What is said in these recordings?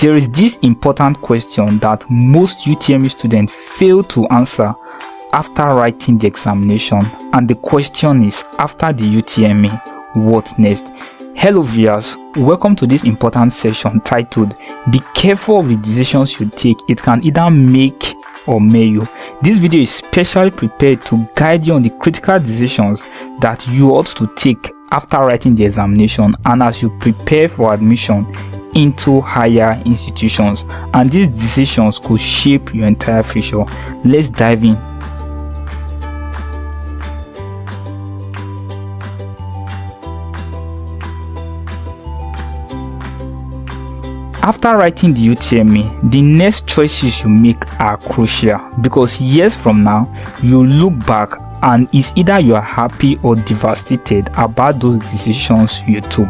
There is this important question that most UTME students fail to answer after writing the examination, and the question is, after the UTME, what next? Hello viewers, welcome to this important session titled "Be careful of the decisions you take, it can either make or mar you." This video is specially prepared to guide you on the critical decisions that you ought to take after writing the examination and as you prepare for admission into higher institutions, and these decisions could shape your entire future. Let's dive in. After writing the UTME, the next choices you make are crucial, because years from now you look back and it's either you are happy or devastated about those decisions you took.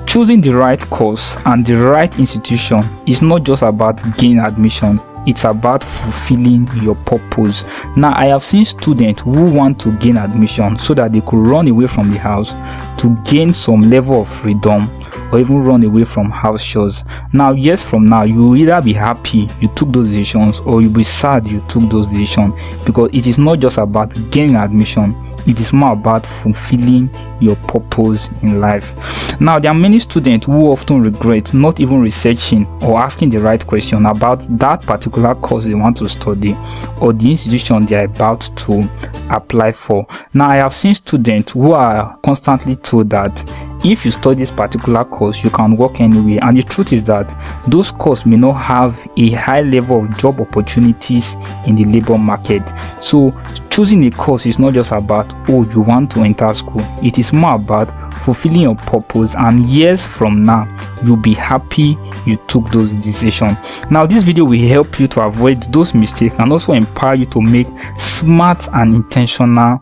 Choosing the right course and the right institution is not just about gaining admission, it's about fulfilling your purpose. Now, I have seen students who want to gain admission so that they could run away from the house to gain some level of freedom, or even run away from house chores. Now, years from now, you will either be happy you took those decisions or you'll be sad you took those decisions, because it is not just about gaining admission, it is more about fulfilling your purpose in life. Now, there are many students who often regret not even researching or asking the right question about that particular course they want to study or the institution they are about to apply for. Now, I have seen students who are constantly told that if you study this particular course, you can work anywhere, and the truth is that those courses may not have a high level of job opportunities in the labor market. So choosing a course is not just about, oh, you want to enter school. It is more about fulfilling your purpose, and years from now you'll be happy you took those decisions. Now, this video will help you to avoid those mistakes and also empower you to make smart and intentional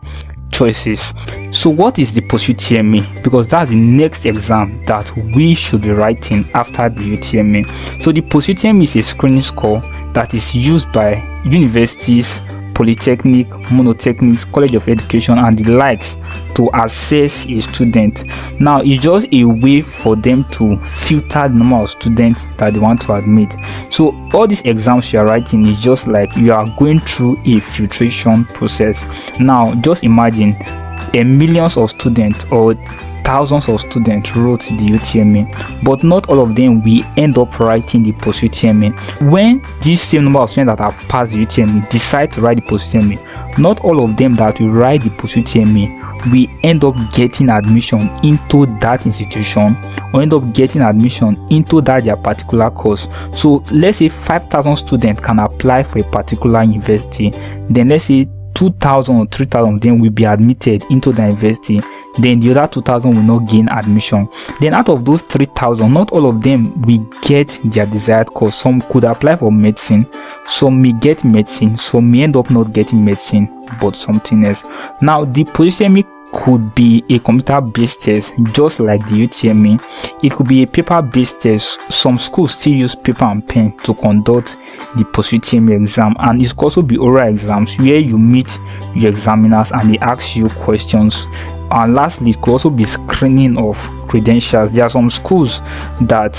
choices. So what is the Post-UTME? Because that's the next exam that we should be writing after the UTME. So the Post-UTME is a screening score that is used by universities, polytechnic, monotechnics, college of education and the likes to assess a student. Now, it's just a way for them to filter the number of students that they want to admit. So all these exams you are writing is just like you are going through a filtration process. Now, just imagine millions of students or thousands of students wrote the UTME, but not all of them will end up writing the Post-UTME. When this same number of students that have passed the UTME decide to write the Post-UTME, not all of them that will write the Post-UTME will end up getting admission into that institution or end up getting admission into that their particular course. So let's say 5,000 students can apply for a particular university, then let's say 2,000 or 3,000 of them will be admitted into the university, then the other 2,000 will not gain admission. Then out of those 3,000, not all of them will get their desired course. Some could apply for medicine, some may get medicine, some may end up not getting medicine but something else. Now, the Post-UTME could be a computer-based test just like the UTME. It could be a paper-based test. Some schools still use paper and pen to conduct the Post-UTME exam, and it could also be oral exams where you meet your examiners and they ask you questions. And lastly, it could also be screening of credentials. There are some schools that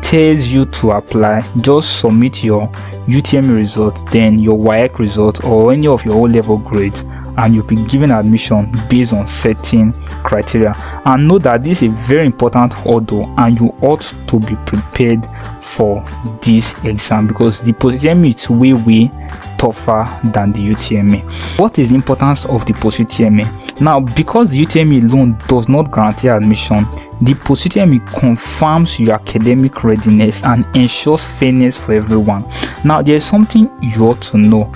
tells you to apply, just submit your UTME results, then your WAEC result or any of your O-level grades, and you'll be given admission based on certain criteria. And know that this is a very important hurdle and you ought to be prepared for this exam, because the Post-UTME is way tougher than the UTME. What is the importance of the Post-UTME? Now, because the UTME alone does not guarantee admission, the Post-UTME confirms your academic readiness and ensures fairness for everyone. Now, there is something you ought to know.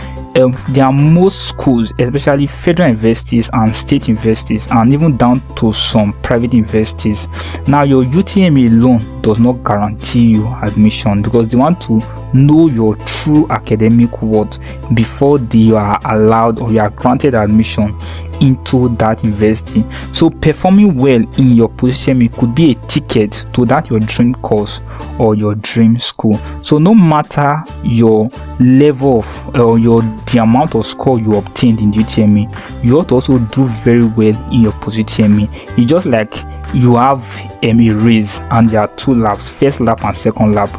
There are most schools, especially federal universities and state universities, and even down to some private universities. Now, your UTME alone does not guarantee you admission, because they want to know your true academic worth before they are allowed or you are granted admission into that university. So performing well in your Post-UTME could be a ticket to that your dream course or your dream school. So no matter your level of or the amount of score you obtained in UTME, you ought to also do very well in your Post-UTME. It's just like you have a race and there are 2 laps, first lap and second lap.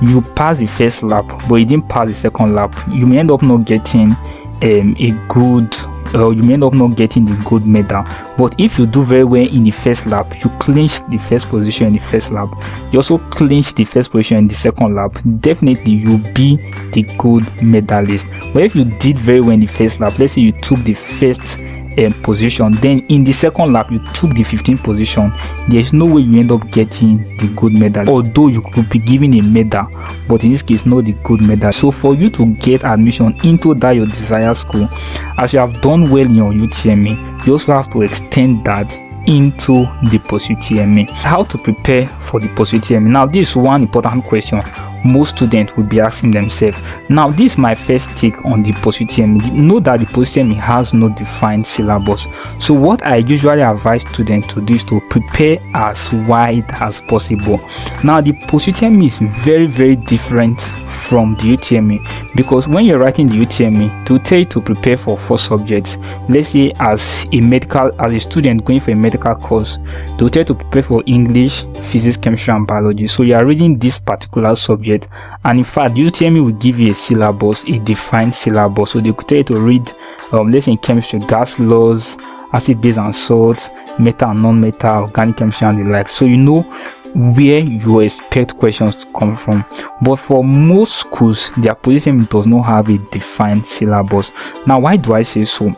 You pass the first lap but you didn't pass the second lap, you may end up not getting you may end up not getting the gold medal. But if you do very well in the first lap, you clinch the first position in the first lap, you also clinch the first position in the second lap, definitely you'll be the gold medalist. But if you did very well in the first lap, let's say you took the first position, then in the second lap you took the 15th position, there's no way you end up getting the gold medal, although you could be given a medal, but in this case not the gold medal. So for you to get admission into that your desired school, as you have done well in your UTME, you also have to extend that into the Post-UTME. How to prepare for the Post-UTME? Now this is one important question most students will be asking themselves. Now this is my first take on the Post-UTME. Know that the Post-UTME has no defined syllabus, so what I usually advise students to do is to prepare as wide as possible. Now the Post-UTME is very, very different from the UTME, because when you're writing the UTME, to tell you to prepare for 4 subjects. Let's say as a student going for a medical course, they'll tell you to prepare for English, physics, chemistry and biology. So you are reading this particular subject, and in fact the UTME will give you a syllabus, a defined syllabus. So they could tell you to read let's say in chemistry, gas laws, acid, base and salts, metal and non-metal, organic chemistry and the like, so you know where you expect questions to come from. But for most schools, their Post-UTME does not have a defined syllabus. Now why do I say so?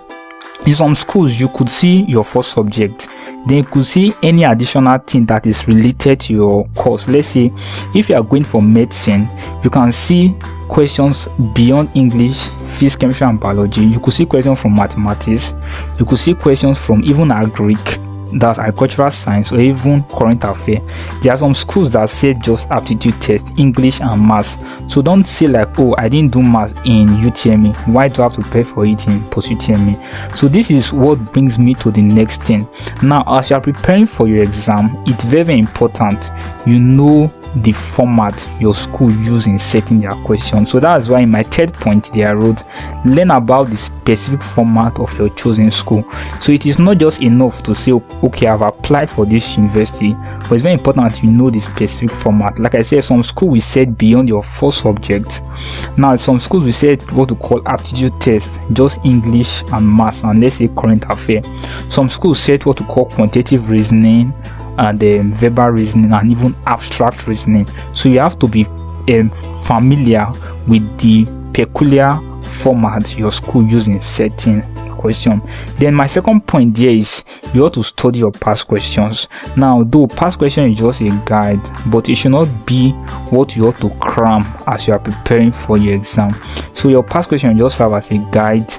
In some schools you could see your first subject, then you could see any additional thing that is related to your course. Let's say if you are going for medicine, you can see questions beyond English, physics, chemistry and biology. You could see questions from mathematics, you could see questions from even Greek, that's agricultural science, or even current affairs. There are some schools that say just aptitude test, English and maths. So don't say like, oh, I didn't do maths in UTME, why do I have to pay for it in Post-UTME? So this is what brings me to the next thing. Now as you are preparing for your exam, it's very, very important you know the format your school use in setting their questions. So that's why in my third point there I wrote, learn about the specific format of your chosen school. So it is not just enough to say, okay, I've applied for this university, but it's very important you know the specific format. Like I said, some school we set beyond your first subject. Now some schools we set what we call aptitude test, just English and maths and let's say current affairs. Some schools set what we call quantitative reasoning and verbal reasoning and even abstract reasoning. So you have to be familiar with the peculiar format your school using setting question. Then my second point there is you ought to study your past questions. Now though past question is just a guide, but it should not be what you ought to cram as you are preparing for your exam. So your past question just serve as a guide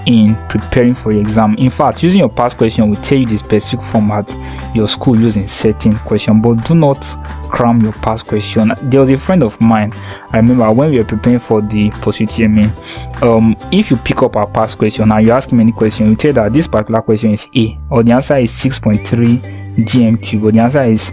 in preparing for your exam. In fact, using your past question will tell you the specific format your school using setting question, but do not cram your past question. There was a friend of mine, I remember when we were preparing for the Post-UTME, if you pick up our past question and you ask him any question, you tell that this particular question is A, or the answer is 6.3 GMQ, or the answer is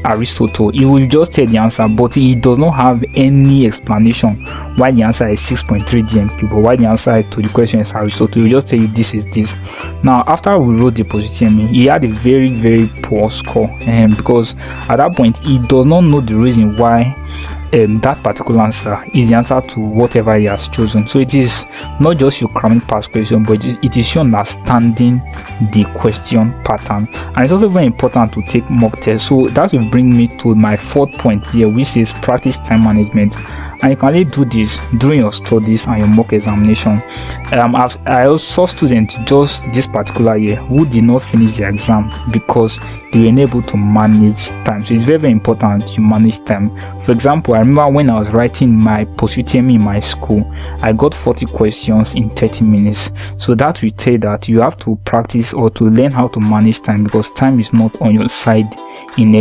Aristotle. He will just tell the answer, but he does not have any explanation why the answer is 6.3 GMQ, but why the answer to the question is Aristotle. He will just tell you this is this. Now after we wrote the Post-UTME, he had a very, very poor score, because at that point he does not know the reason why that particular answer is the answer to whatever he has chosen. So it is not just you cramming past question, but it is you understanding the question pattern. And it's also very important to take mock tests. So that will bring me to my fourth point here, which is practice time management. And you can only do this during your studies and your mock examination. I also saw students just this particular year who did not finish the exam because they were unable to manage time. So it's very, very important you manage time. For example, I remember when I was writing my Post-UTME in my school, I got 40 questions in 30 minutes. So that will tell you that you have to practice or to learn how to manage time, because time is not on your side in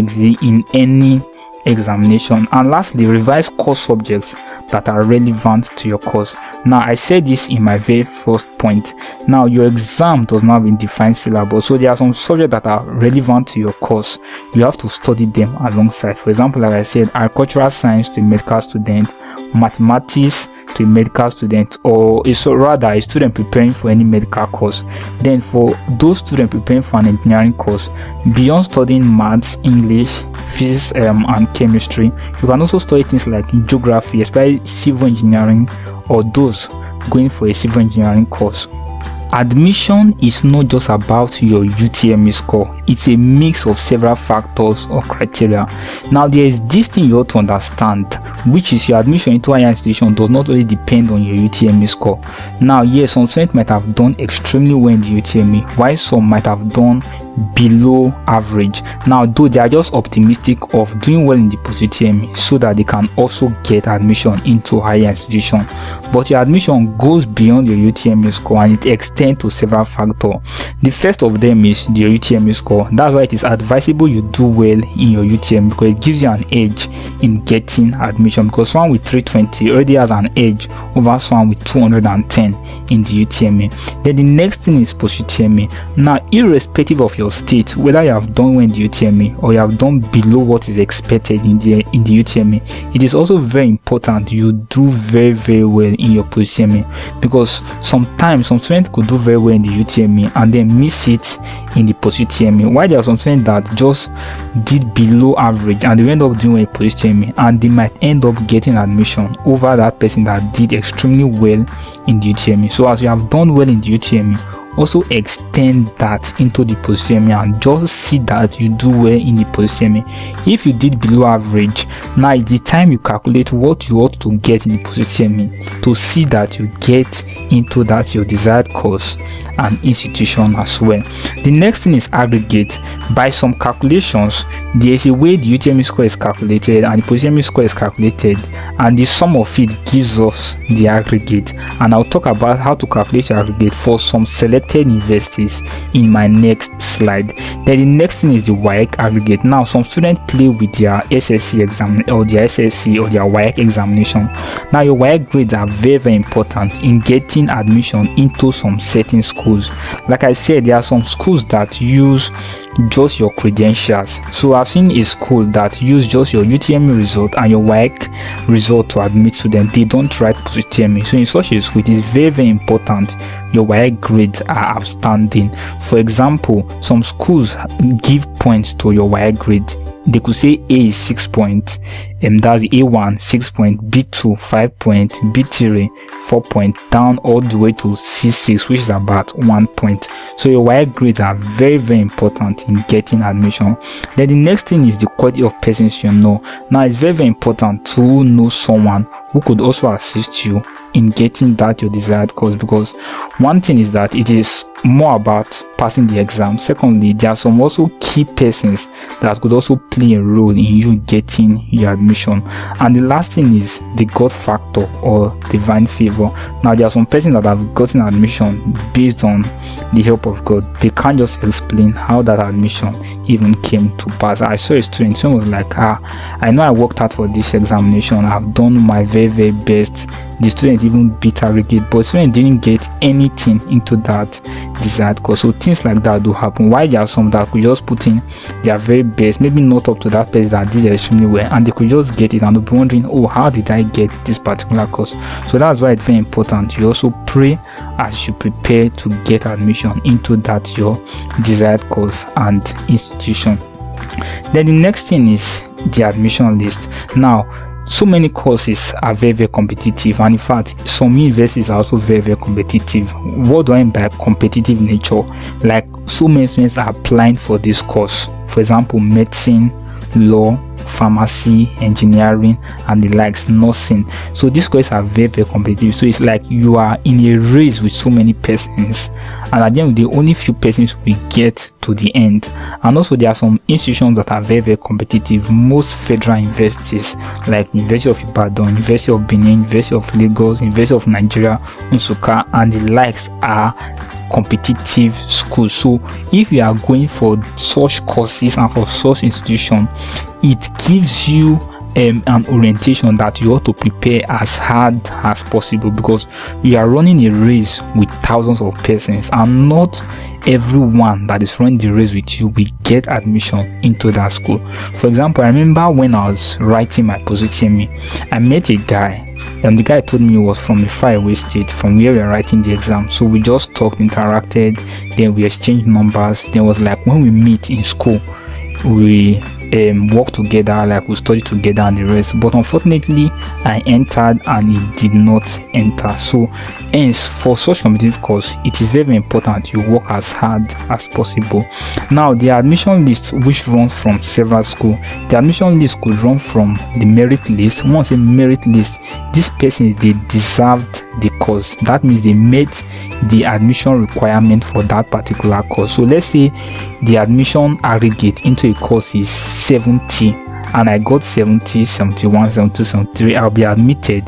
any examination. And lastly, revise core subjects that are relevant to your course. Now, I said this in my very first point. Now, your exam does not have a defined syllabus, so there are some subjects that are relevant to your course. You have to study them alongside. For example, like I said, agricultural science to a medical student, mathematics to a medical student, or a student preparing for any medical course. Then for those students preparing for an engineering course, beyond studying maths, English, physics and chemistry, you can also study things like geography, especially civil engineering, or those going for a civil engineering course. Admission is not just about your UTME score. It's a mix of several factors or criteria. Now, there is this thing you ought to understand, which is your admission into higher institution does not only depend on your UTME score. Now, yes, some students might have done extremely well in the UTME, while some might have done below average. Now, though they are just optimistic of doing well in the post-UTME so that they can also get admission into higher institution. But your admission goes beyond your UTME score and it extends to several factors. The first of them is your UTME score. That's why it is advisable you do well in your UTME, because it gives you an edge in getting admission, because someone with 320 already has an edge over someone with 210 in the UTME. Then the next thing is post-UTME. Now, irrespective of your state, whether you have done well in the UTME or you have done below what is expected in the UTME, it is also very important you do very well in your post-UTME, because sometimes some students could do very well in the UTME and then miss it in the post-UTME, while there are some students that just did below average and they end up doing a post-UTME, and they might end up getting admission over that person that did extremely well in the UTME. So as you have done well in the UTME, also extend that into the post-UTME and just see that you do well in the post-UTME. If you did below average, now it's the time you calculate what you ought to get in the post-UTME to see that you get into that your desired course and institution as well. The next thing is aggregate. By some calculations, there is a way the UTME score is calculated and the post-UTME score is calculated, and the sum of it gives us the aggregate. And I'll talk about how to calculate the aggregate for some selected universities in my next slide. Then the next thing is the WAEC aggregate. Now, some students play with their SSC exam or their SSC or their WAEC examination. Now, your WAEC grades are very important in getting admission into some certain schools. Like I said, there are some schools that use just your credentials. So I've seen a school that use just your UTME result and your WAEC result to admit students. They don't write post-UTME. So in such a school, it is very important your WAEC grades are outstanding. For example, some schools give points to your WAEC grade. They could say A is 6 points, that's A1 6 points, B2 5 points, B3 4 points, down all the way to C6, which is about 1 point. So your WAEC grades are very important in getting admission. Then the next thing is the quality of persons you know. Now, it's very important to know someone who could also assist you in getting that your desired course, because one thing is that it is more about passing the exam. Secondly, there are some also key persons that could also play a role in you getting your admission. And the last thing is the God factor or divine favor. Now, there are some persons that have gotten admission based on the help of God. They can't just explain how that admission even came to pass. I saw a student, someone was like, I know I worked hard for this examination, I've done my very best. The student even beat aggregate, but student didn't get anything into that desired course. So things like that do happen. Why there are some that could just put in their very best, maybe not up to that person that did extremely well, and they could just get it and they'll be wondering, oh, how did I get this particular course? So that's why it's very important you also pray as you prepare to get admission into that your desired course and institution. Then the next thing is the admission list. Now, so many courses are very competitive, and in fact some universities are also very competitive. What do I mean by competitive nature? Like, so many students are applying for this course. For example, medicine, law, pharmacy, engineering, and the likes, nursing. So these courses are very competitive. So it's like you are in a race with so many persons, and at the end, the only few persons will get to the end. And also, there are some institutions that are very competitive. Most federal universities like University of Ibadan, University of Benin, University of Lagos, University of Nigeria, Nsukka, and the likes are competitive schools. So if you are going for such courses and for such institution, it gives you an orientation that you ought to prepare as hard as possible, because you are running a race with thousands of persons, and not everyone that is running the race with you will get admission into that school. For example, I remember when I was writing my Post-UTME, I met a guy. The guy told me he was from a faraway state from where we were writing the exam. So we just talked, interacted, then we exchanged numbers. Then was like, when we meet in school, we work together, like we study together and the rest. But unfortunately, I entered and he did not enter. So hence, for such competitive course, it is very important you work as hard as possible. Now, the admission list, which runs from several schools, the admission list could run from the merit list. Once a merit list, this person, they deserved the course. That means they met the admission requirement for that particular course. So let's say the admission aggregate into a course is 70 and I got 70, 71, 72, 73, I'll be admitted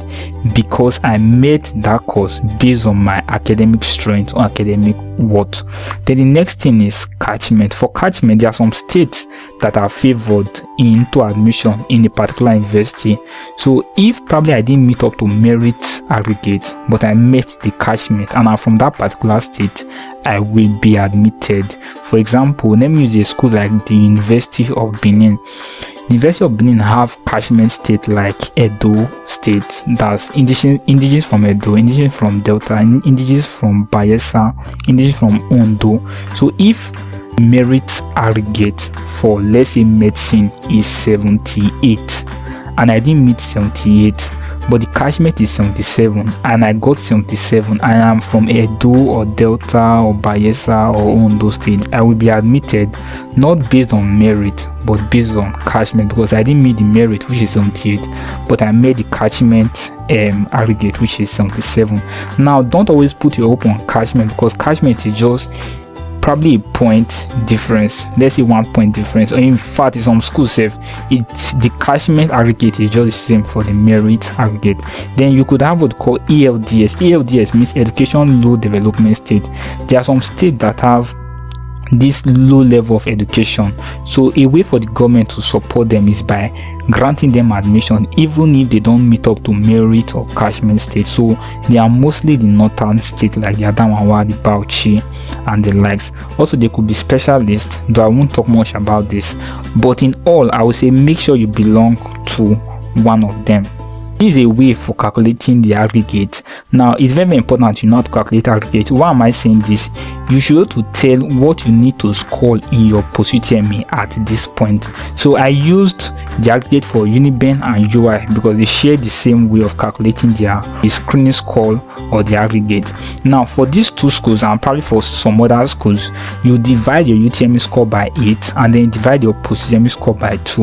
because I met that course based on my academic strength or academic worth. Then the next thing is catchment. For catchment, there are some states that are favored into admission in a particular university. So if probably I didn't meet up to merit aggregate, but I met the catchment and I'm from that particular state, I will be admitted. For example, let me use a school like the University of Benin. University of Benin have catchment state like Edo State, that's indigenous from Edo, indigenous from Delta, indigenous from Bayelsa, indigenous from Ondo. So if merit aggregate for, let's say, medicine is 78 and I didn't meet 78, but the catchment is 77 and I got 77 and I'm from Edo or Delta or Bayelsa or Ondo State, I will be admitted not based on merit but based on catchment, because I didn't meet the merit, which is 78, but I made the catchment aggregate, which is 77. Now, don't always put your hope on catchment, because catchment is just probably a point difference, let's say 1 point difference, or in fact in some schools it's the catchment aggregate is just the same for the merit aggregate. Then you could have what called ELDS. ELDS means education low development state. There are some states that have this low level of education, so a way for the government to support them is by granting them admission even if they don't meet up to merit or catchment state. So they are mostly the northern state like the Adamawa, the Bauchi and the likes. Also, there could be specialists, though I won't talk much about this, but in all, I would say make sure you belong to one of them. This is a way for calculating the aggregate. Now, it's very important you know how to calculate aggregate. Why am I saying this? You should to tell what you need to score in your Post-UTME at this point. So I used the aggregate for Uniben and UI because they share the same way of calculating their screening score or the aggregate. Now, for these two schools and probably for some other schools, you divide your UTME score by 8 and then divide your Post-UTME score by 2.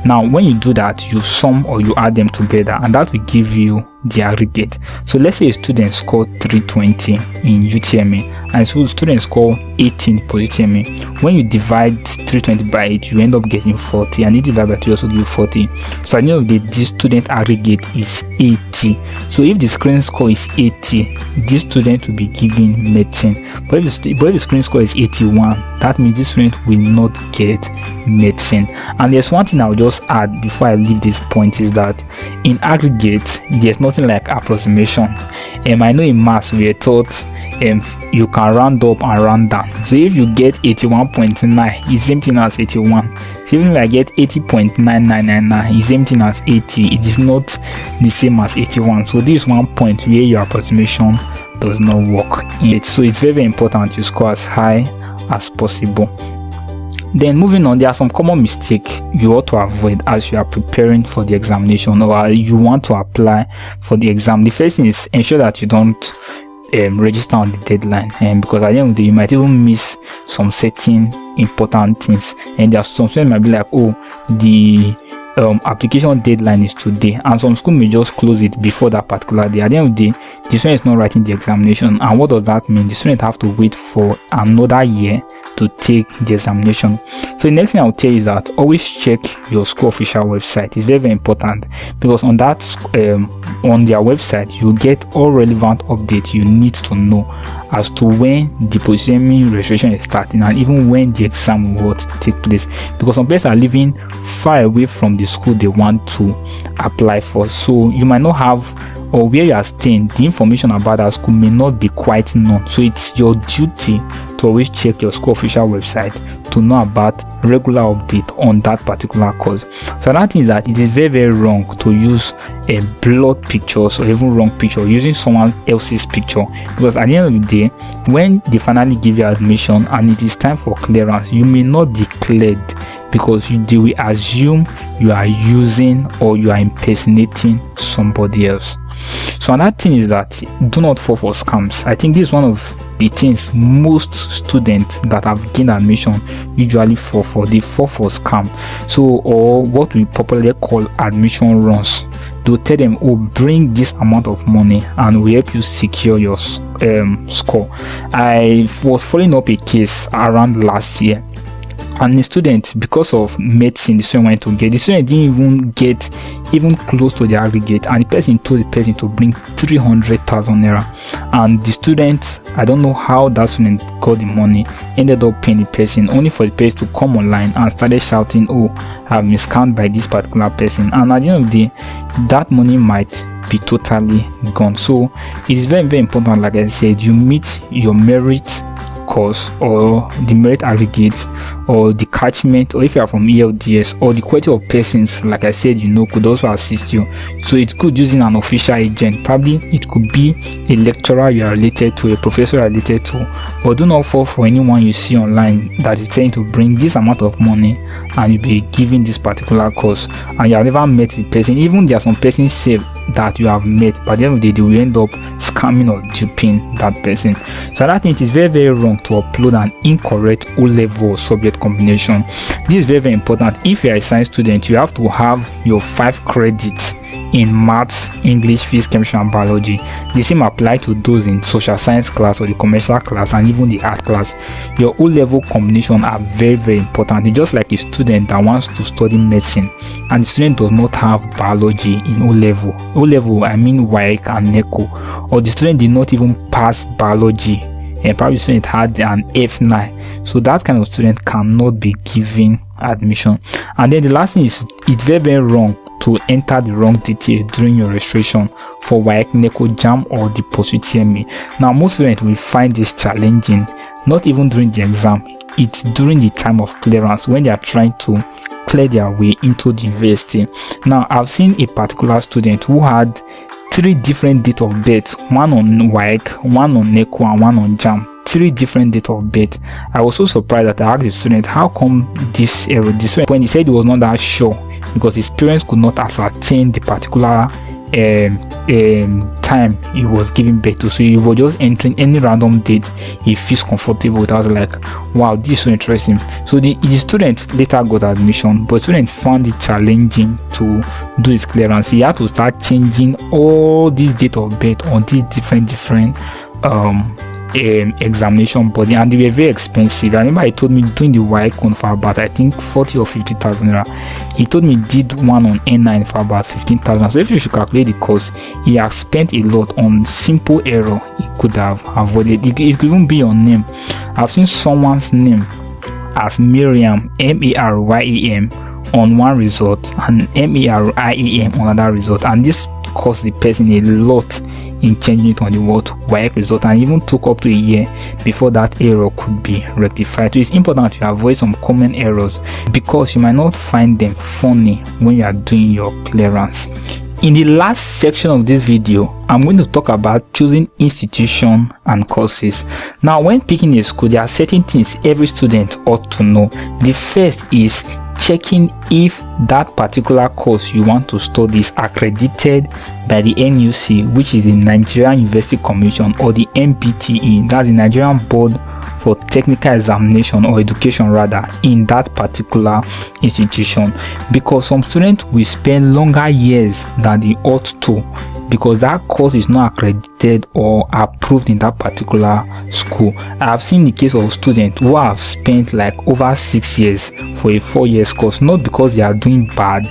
Now, when you do that, you sum or you add them together and that will give you the aggregate. So let's say a student scored 320 in UTME and so students score 18 Post-UTME. When you divide 320 by 8, you end up getting 40, and you divide by 2 also give you 40. So at the end of the day, this student aggregate is 80. So if the screen score is 80, this student will be given medicine. But if the screen score is 81, that means this student will not get medicine. And there's one thing I'll just add before I leave this point is that in aggregate, there's nothing like approximation. I know in maths we are taught you can round up and round down. So if you get 81.9, it's the same thing as 81. So even if I get 80.9999, it's the same thing as 80. It is not the same as 81. So this is one point where your approximation does not work in it. So it's very, very important you score as high as possible. Then moving on, there are some common mistakes you ought to avoid as you are preparing for the examination or you want to apply for the exam. The first thing is ensure that you don't register on the deadline, and because at the end of the day you might even miss some certain important things, and there are some students might be like, oh, the application deadline is today, and some school may just close it before that particular day. At the end of the day, the student is not writing the examination, and what does that mean? The student have to wait for another year to take the examination. So the next thing I'll tell you is that always check your school official website. It's very, very important, because on that on their website you get all relevant updates you need to know as to when the Post-UTME registration is starting and even when the exam will take place, because some places are living far away from the school they want to apply for. So you might not have, or where you are staying, the information about that school may not be quite known. So it's your duty to always check your school official website to know about regular update on that particular course. So another thing is that it is very, very wrong to use a blurred pictures or even wrong picture, using someone else's picture, because at the end of the day, when they finally give you admission and it is time for clearance, you may not be cleared because they will assume you are using or you are impersonating somebody else. So another thing is that do not fall for scams. I think this is one of the things most students that have gained admission usually fall for. They fall for scam. So, or what we popularly call admission runs. They'll tell them, oh, bring this amount of money and we help you secure your score. I was following up a case around last year, and the student, because of medicine the student wanted to get, the student didn't even get even close to the aggregate, and the person told the person to bring 300,000 naira, and the student, I don't know how that student got the money, ended up paying the person, only for the person to come online and started shouting, oh, I've been scammed by this particular person. And at the end of the day, that money might be totally gone. So it is very, very important, like I said, you meet your merit course or the merit aggregate or the catchment, or if you are from ELDS, or the quality of persons, like I said, could also assist you. So it's good using an official agent. Probably it could be a lecturer you are related to, a professor you are related to, but do not fall for anyone you see online that is trying to bring this amount of money and you'll be given this particular course and you have never met the person. Even there are some persons say that you have met, but at the end of the day they will end up scamming or duping that person. So I think it is very, very wrong to upload an incorrect O-level subject combination. This is very, very important. If you are a science student, you have to have your 5 credits in maths, English, physics, chemistry and biology. The same apply to those in social science class or the commercial class and even the art class. Your O-level combination are very, very important. It's just like a student that wants to study medicine and the student does not have biology in O-level. O-level, I mean WAEC and NECO, or the student did not even pass biology and probably the student had an F9. So that kind of student cannot be given admission. And then the last thing is, it's very, very wrong to enter the wrong detail during your registration for WAEC, NECO, JAM or the Post-UTME. Now most students will find this challenging, not even during the exam, it's during the time of clearance when they are trying to clear their way into the university. Now I've seen a particular student who had 3 different dates of birth, one on WAEC, one on NECO and one on JAM. 3 different dates of birth. I was so surprised that I asked the student, how come this error? The student, when he said he was not that sure because his parents could not ascertain the particular time he was giving birth to, so he was just entering any random date he feels comfortable with. I was like, wow, this is so interesting. So the student later got admission, but the student found it challenging to do his clearance. He had to start changing all these date of birth on these different examination body, and they were very expensive. I remember he told me doing the WAEC for about, I think, 40 or 50,000 naira. He told me did one on N9 for about 15,000. So if you should calculate the cost, he has spent a lot on simple error he could have avoided. It could even be your name. I've seen someone's name as Miriam, Maryam, on one result and Mariam on another result, and this cost the person a lot in changing it on the WAEC result, and even took up to a year before that error could be rectified. So it's important to avoid some common errors because you might not find them funny when you are doing your clearance. In the last section of this video, I'm going to talk about choosing institution and courses. Now, when picking a school, there are certain things every student ought to know. The first is checking if that particular course you want to study is accredited by the NUC, which is the Nigerian University Commission, or the NBTE, that's the Nigerian Board for Technical Examination or Education rather, in that particular institution, because some students will spend longer years than they ought to because that course is not accredited accredited or approved in that particular school. I have seen the case of students who have spent like over 6 years for a 4-year course, not because they are doing bad,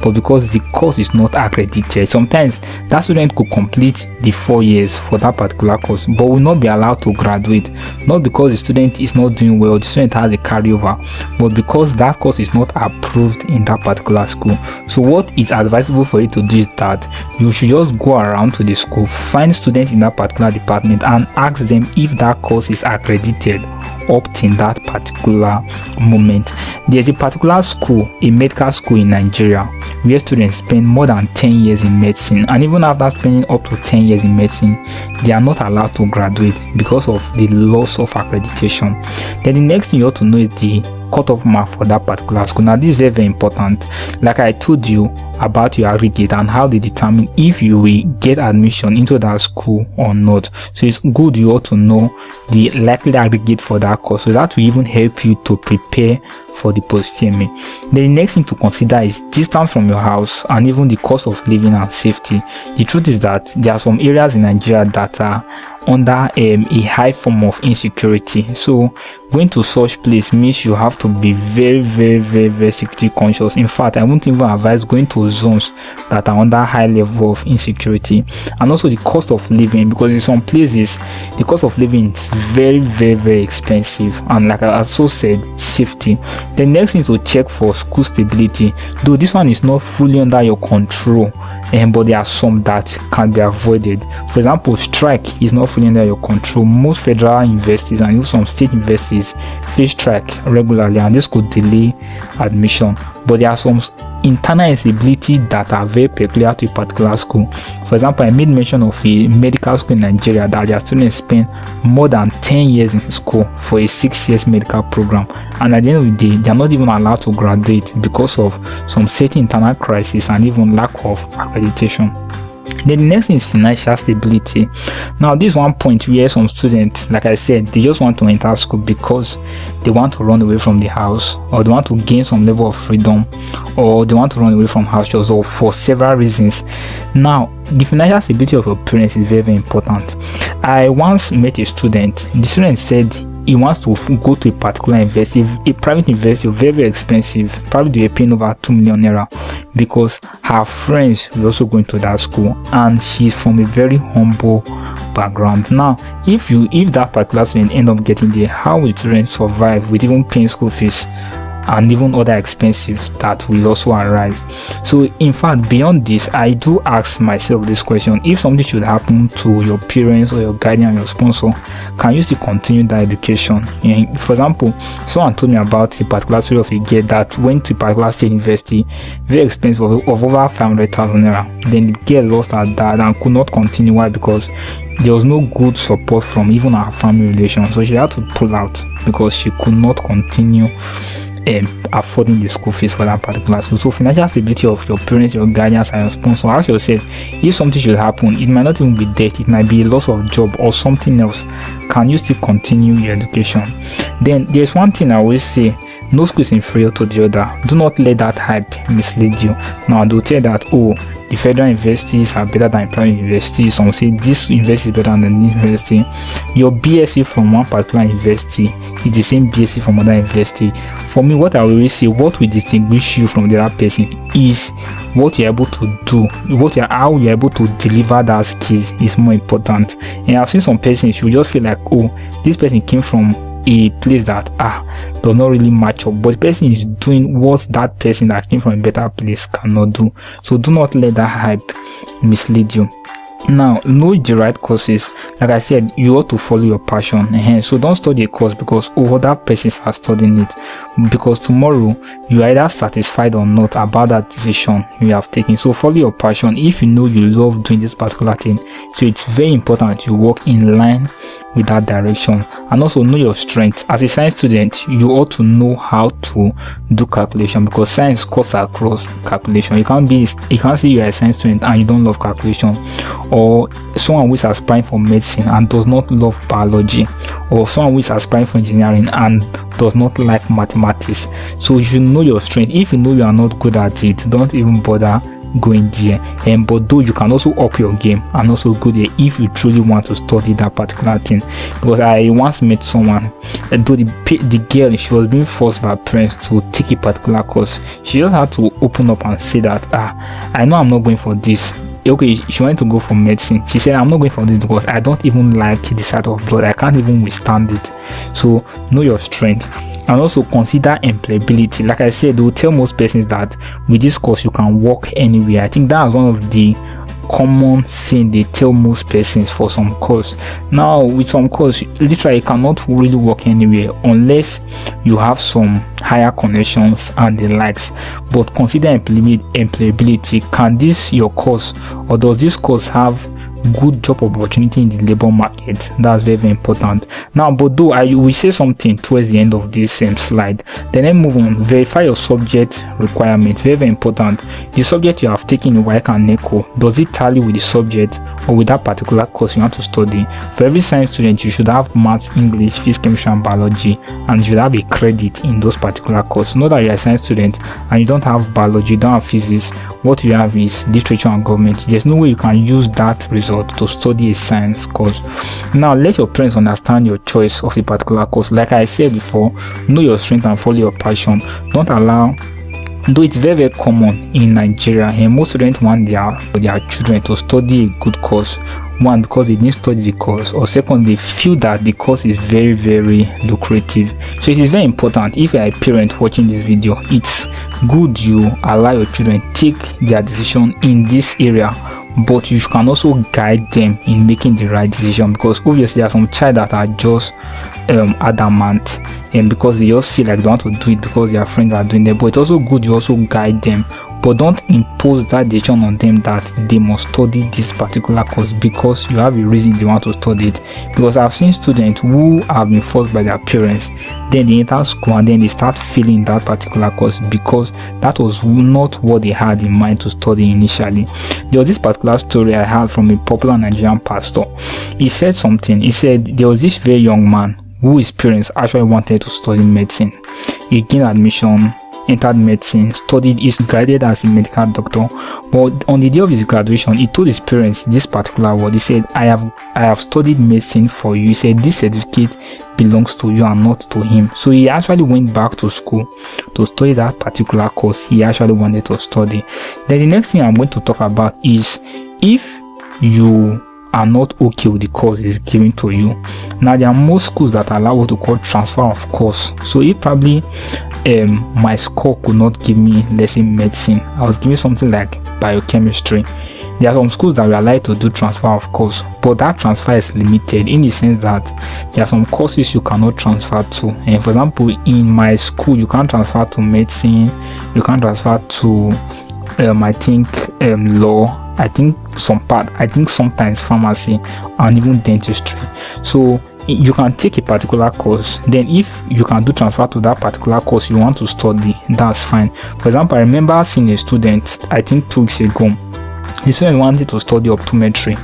but because the course is not accredited. Sometimes that student could complete the 4 years for that particular course, but will not be allowed to graduate, not because the student is not doing well, the student has a carryover, but because that course is not approved in that particular school. So what is advisable for you to do is that you should just go around to the school, find students in that particular department, and ask them if that course is accredited up in that particular moment. There's a particular school, a medical school in Nigeria, where students spend more than 10 years in medicine, and even after spending up to 10 years in medicine, they are not allowed to graduate because of the loss of accreditation. Then the next thing you ought to know is the cutoff mark for that particular school. Now this is very, very important. Like I told you about your aggregate and how they determine if you will get admission into that school or not. So it's good you ought to know the likely aggregate for that course, so that will even help you to prepare for the post-UTME. Then the next thing to consider is distance from your house and even the cost of living and safety. The truth is that there are some areas in Nigeria that are under a high form of insecurity. So going to such place means you have to be very, very, very, very security conscious. In fact, I won't even advise going to zones that are under high level of insecurity. And also the cost of living, because in some places the cost of living is very, very, very expensive. And like I also said, safety. The next thing is to check for school stability, though this one is not fully under your control, but there are some that can be avoided. For example, strike is not fully under your control. Most federal universities and even some state universities face strike regularly, and this could delay admission. But there are some internal instability that are very peculiar to a particular school. For example, I made mention of a medical school in Nigeria that their students spend more than 10 years in school for a 6 years medical program, and at the end of the day they are not even allowed to graduate because of some certain internal crisis and even lack of accreditation. Then the next thing is financial stability. Now this one point where some students, like I said, they just want to enter school because they want to run away from the house, or they want to gain some level of freedom, or they want to run away from house chores, or for several reasons. Now the financial stability of your parents is very, very important. I once met a student. The student said he wants to go to a particular university, a private university, very, very expensive. Probably they are paying over 2 million naira, because her friends were also going to that school, and she's from a very humble background. Now if that particular student end up getting there, how will the student survive with even paying school fees and even other expenses that will also arise? So in fact, beyond this, I do ask myself this question: if something should happen to your parents or your guardian, your sponsor, can you still continue that education? And for example, someone told me about a particular story of a girl that went to a particular state university, very expensive, of over 500,000 naira. Then the girl lost her dad and could not continue. Why? Because there was no good support from even her family relations, so she had to pull out because she could not continue affording the school fees for that particular school. So financial stability of your parents, your guardians, and your sponsor. Ask yourself, if something should happen, it might not even be death, it might be a loss of job or something else, can you still continue your education? Then there's one thing I always say: no school is inferior to the other. Do not let that hype mislead you. Now they'll tell that, oh, the federal universities are better than private universities. Some say this university is better than this university. Your BSc from one particular university is the same BSc from another university. For me, what I always say, what will distinguish you from the other person is what you're able to do, how you're able to deliver that skills is more important. And I've seen some persons, you just feel like, oh, this person came from a place that does not really match up, but the person is doing what that person that came from a better place cannot do. So do not let that hype mislead you. Now, know the right courses. Like I said, you ought to follow your passion. So don't study a course because other persons are studying it, because tomorrow you are either satisfied or not about that decision you have taken. So follow your passion. If you know you love doing this particular thing, so it's very important you work in line with that direction. And also know your strengths. As a science student, you ought to know how to do calculation, because science cuts across calculation. You can't say you're a science student and you don't love calculation, or someone who is aspiring for medicine and does not love biology, or someone who is aspiring for engineering and does not like mathematics. So you should know your strength. If you know you are not good at it, don't even bother going there. But though you can also up your game and also go there if you truly want to study that particular thing. Because I once met someone, though the girl, she was being forced by her parents to take a particular course. She just had to open up and say that I know I'm not going for this. Okay, she wanted to go for medicine. She said, I'm not going for this because I don't even like the sight of blood. I can't even withstand it. So know your strength, and also consider employability. Like I said, they will tell most persons that with this course you can work anywhere. I think that's one of the common saying they tell most persons for some course. Now with some course, literally you cannot really work anywhere unless you have some higher connections and the likes. But consider employability. Can this your course, or does this course have good job opportunity in the labor market? That's very, very important. Now, but though I will say something towards the end of this slide, then I move on. Verify your subject requirement. Very, very important. The subject you have taken in WAEC and NECO, does it tally with the subject or with that particular course you want to study? For every science student, you should have maths, English, physics, chemistry, and biology, and you should have a credit in those particular courses. Not that you're a science student and you don't have biology, you don't have physics. What you have is literature and government. There's no way you can use that result to study a science course. Now, let your parents understand your choice of a particular course. Like I said before, know your strength and follow your passion. Don't allow, though it's very, very common in Nigeria, and most students want their children to study a good course. One, because they didn't study the course, or second, they feel that the course is very, very lucrative. So it is very important, if you are a parent watching this video, it's good you allow your children take their decision in this area, but you can also guide them in making the right decision, because obviously there are some child that are just adamant, and because they just feel like they want to do it because their friends are doing it. But it's also good you also guide them, but don't impose that decision on them that they must study this particular course because you have a reason they want to study it. Because I've seen students who have been forced by their parents, then they enter school and then they start failing that particular course because that was not what they had in mind to study initially. There was this particular story I heard from a popular Nigerian pastor. He said something. He said there was this very young man who his parents actually wanted to study medicine. He gained admission, entered medicine, studied, is graduated as a medical doctor. But on the day of his graduation, he told his parents this particular word. He said, I have studied medicine for you. He said this certificate belongs to you and not to him. So he actually went back to school to study that particular course he actually wanted to study. Then the next thing I'm going to talk about is, if you are not okay with the course they're giving to you. Now there are most schools that allow what to call transfer of course. So if probably my score could not give me, let's say, medicine, I was giving something like biochemistry, there are some schools that will allow you to do transfer of course, but that transfer is limited in the sense that there are some courses you cannot transfer to. And for example, in my school you can't transfer to medicine, you can't transfer to I think law, I think sometimes pharmacy, and even dentistry. So you can take a particular course, then if you can do transfer to that particular course you want to study, that's fine. For example, I remember seeing a student, I think 2 weeks ago. The student wanted to study optometry,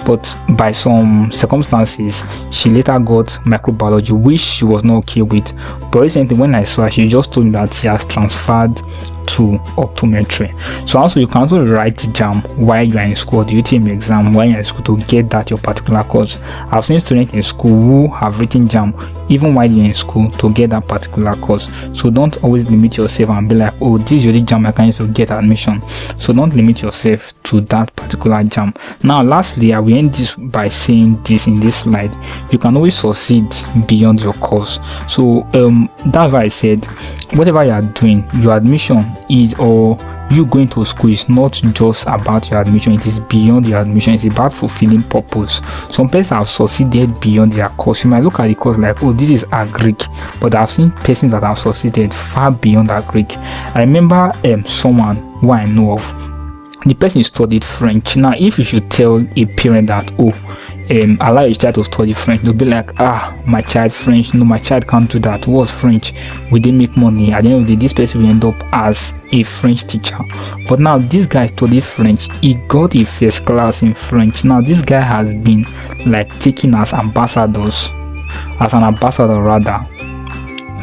but by some circumstances she later got microbiology, which she was not okay with. But recently when I saw her, she just told me that she has transferred to optometry. So also you can also write JAM while you are in school, the UTME exam while you are in school, to get that your particular course. I've seen students in school who have written JAM even while you're in school to get that particular course. So don't always limit yourself and be like, oh, this is your JAM, I can use to get admission. So don't limit yourself to that particular JAM. Now lastly, I will end this by saying this in this slide: you can always succeed beyond your course. So that's why I said whatever you are doing, your admission is, or you going to school, is not just about your admission, it is beyond your admission. It's about fulfilling purpose. Some persons have succeeded beyond their course. You might look at the course like, oh, this is agric, but I've seen persons that have succeeded far beyond agric. I remember someone who I know of, the person studied French. Now if you should tell a parent that, oh, allow your child to study French, they'll be like, my child French, no, my child can't do that. What's French? We didn't make money. At the end of the day, this person will end up as a French teacher. But now this guy studied French, he got a first class in French. Now this guy has been like taken as an ambassador rather,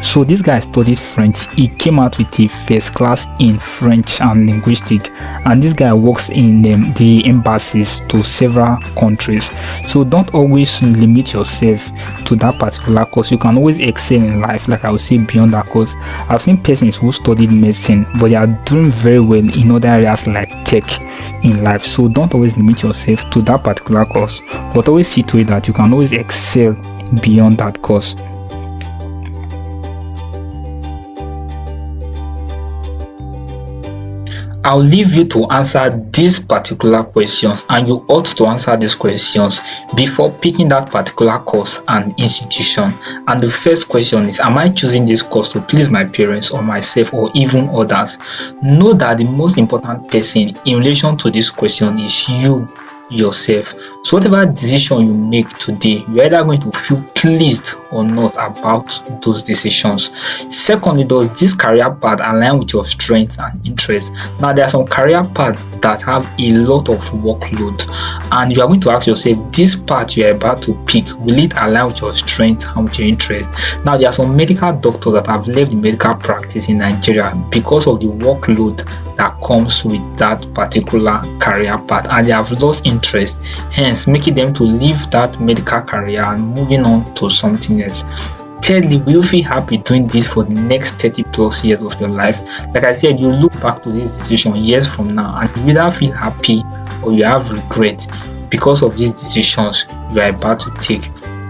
So this guy studied French. He came out with a first class in French and linguistics, and this guy works in the embassies to several countries. So don't always limit yourself to that particular course. You can always excel in life, like I would say, beyond that course. I've seen persons who studied medicine but they are doing very well in other areas like tech in life. So don't always limit yourself to that particular course, but always see to it that you can always excel beyond that course. I'll leave you to answer these particular questions, and you ought to answer these questions before picking that particular course and institution. And the first question is, am I choosing this course to please my parents or myself or even others? Know that the most important person in relation to this question is you yourself. So whatever decision you make today, you're either going to feel pleased or not about those decisions. Secondly, does this career path align with your strengths and interests? Now, there are some career paths that have a lot of workload, and you are going to ask yourself, this path you are about to pick, will it align with your strengths and with your interests? Now, there are some medical doctors that have left the medical practice in Nigeria because of the workload that comes with that particular career path, and they have lost interest, hence making them to leave that medical career and moving on to something else. Thirdly, will you feel happy doing this for the next 30 plus years of your life? Like I said, you look back to this decision years from now and you either feel happy or you have regret because of these decisions you are about to take.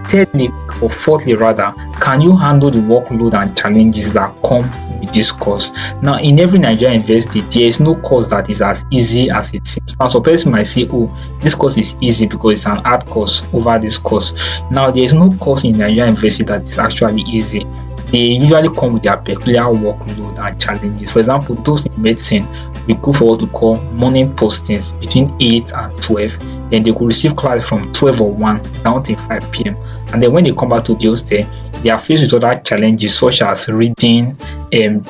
Thirdly, or fourthly rather, can you handle the workload and challenges that come with this course? Now, in every Nigerian university, there is no course that is as easy as it seems. Now, some person might say, oh, this course is easy because it's an hard course over this course. Now, there is no course in Nigerian university that is actually easy. They usually come with their peculiar workload and challenges. For example, those in medicine, we go for what we call morning postings between 8 and 12. Then they could receive class from 12 or 1 down till 5 p.m. And then when they come back to the hostel, they are faced with other challenges such as reading,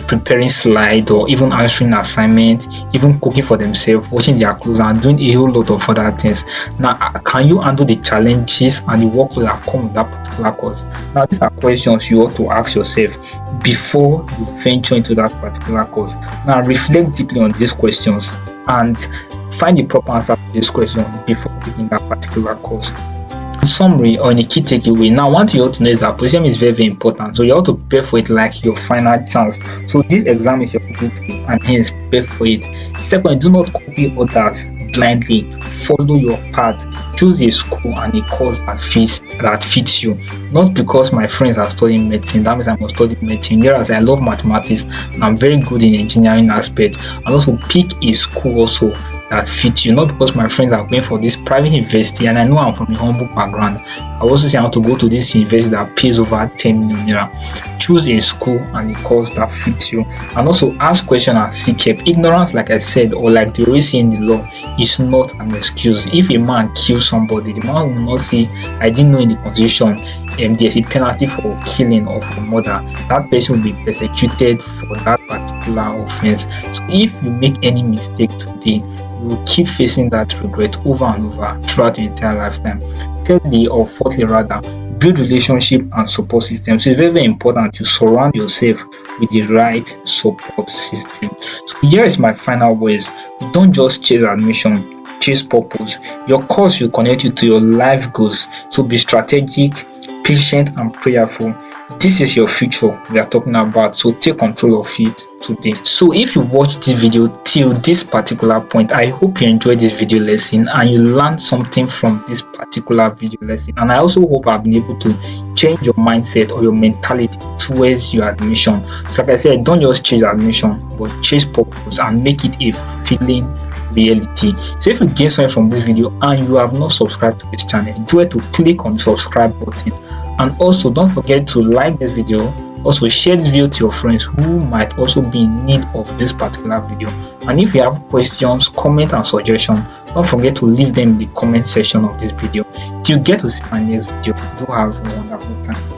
preparing slides, or even answering assignments, even cooking for themselves, washing their clothes, and doing a whole lot of other things. Now, can you handle the challenges and the workload that come with that particular course? Now, these are questions you ought to ask yourself before you venture into that particular course. Now, reflect deeply on these questions and find the proper answer to this question before picking that particular course. In summary, or in a key takeaway, now one thing you ought to know is that Post-UTME is very, very important. So you ought to prepare for it like your final chance. So this exam is your duty, and hence prepare for it. Second, do not copy others blindly. Follow your path. Choose a school and a course that fits you. Not because my friends are studying medicine, that means I must study medicine. Whereas I love mathematics and I'm very good in engineering aspect. And also pick a school also that fits you, not because my friends are going for this private university and I know I'm from a humble background. I also say I want to go to this university that pays over 10 million naira. Choose a school and a course that fits you, and also ask questions and seek help. Ignorance, like I said, or like they always say in the law, is not an excuse. If a man kills somebody, the man will not say, I didn't know in the constitution there's a penalty for killing or for murder. That person will be persecuted for that particular offense. So if you make any mistake today, you will keep facing that regret over and over throughout your entire lifetime. Thirdly, or fourthly rather, build relationship and support system. So it's very, very important to surround yourself with the right support system. So here is my final words. Don't just chase admission, chase purpose. Your course should connect you to your life goals. So be strategic, patient, and prayerful. This is your future we are talking about, so take control of it today. So if you watched this video till this particular point, I hope you enjoyed this video lesson and you learned something from this particular video lesson. And I also hope I've been able to change your mindset or your mentality towards your admission. So like I said, don't just chase admission, but chase purpose and make it a fulfilling reality. So if you gain something from this video and you have not subscribed to this channel, do it to click on the subscribe button. And also don't forget to like this video. Also share this video to your friends who might also be in need of this particular video. And if you have questions, comments, and suggestions, don't forget to leave them in the comment section of this video. Till you get to see my next video, do have a wonderful time.